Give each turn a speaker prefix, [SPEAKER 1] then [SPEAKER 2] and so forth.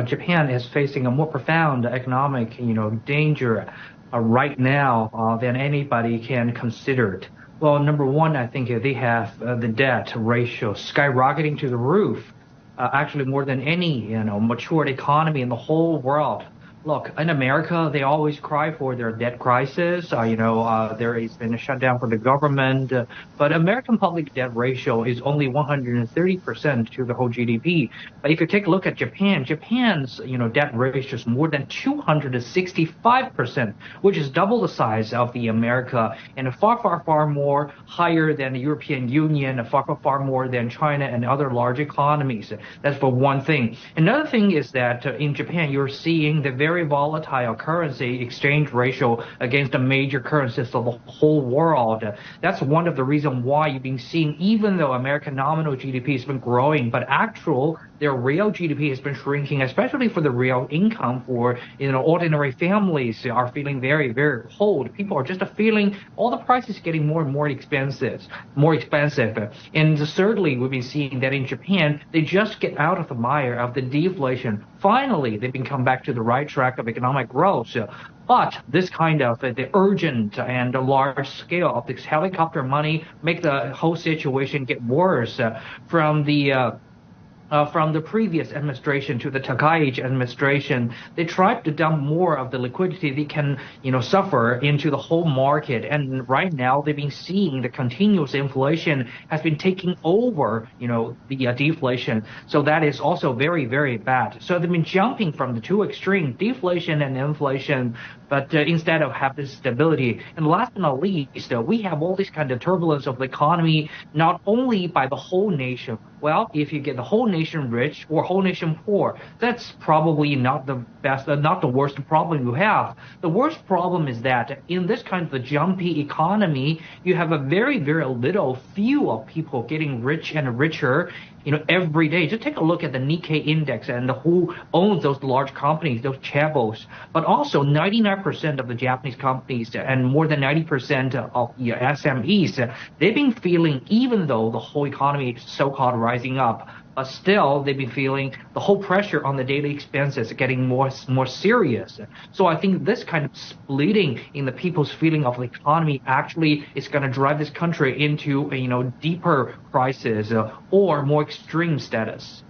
[SPEAKER 1] Japan is facing a more profound economic, danger right now than anybody can consider it. Well, number one, I think they have the debt ratio skyrocketing to the roof, actually more than any, matured economy in the whole world. Look, in America, they always cry for their debt crisis. There has been a shutdown for the government, but American public debt ratio is only 130% to the whole GDP. But if you take a look at Japan, Japan's, debt ratio is more than 265%, which is double the size of the America and far, far, far more higher than the European Union, far, far, far more than China and other large economies. That's for one thing. Another thing is that in Japan, you're seeing the very volatile currency exchange ratio against the major currencies of the whole world. That's one of the reasons why you've been seeing, even though American nominal GDP has been growing, but their real GDP has been shrinking, especially for the real income for, ordinary families are feeling very, very cold. People are just feeling all the prices getting more and more expensive. And thirdly, we've been seeing that in Japan, they just get out of the mire of the deflation. Finally, they've been come back to the right track of economic growth. But this kind of the urgent and the large scale of this helicopter money make the whole situation get worse from the previous administration to the Takaichi administration. They tried to dump more of the liquidity they can, suffer into the whole market. And right now they've been seeing the continuous inflation has been taking over, the deflation. So that is also very, very bad. So they've been jumping from the two extreme, deflation and inflation, but instead of have this stability. And last but not least, we have all this kind of turbulence of the economy, not only by the whole nation. Well, if you get the whole nation rich or whole nation poor, that's probably not the best, not the worst problem you have. The worst problem is that in this kind of a jumpy economy, you have a very, very little few of people getting rich and richer, every day. Just take a look at the Nikkei index and who owns those large companies, those chaebols. But also 99% of the Japanese companies and more than 90% of the SMEs, they've been feeling, even though the whole economy is so-called rising up, but still they've been feeling the whole pressure on the daily expenses getting more serious. So I think this kind of splitting in the people's feeling of the economy actually is going to drive this country into a deeper crisis or more extreme status.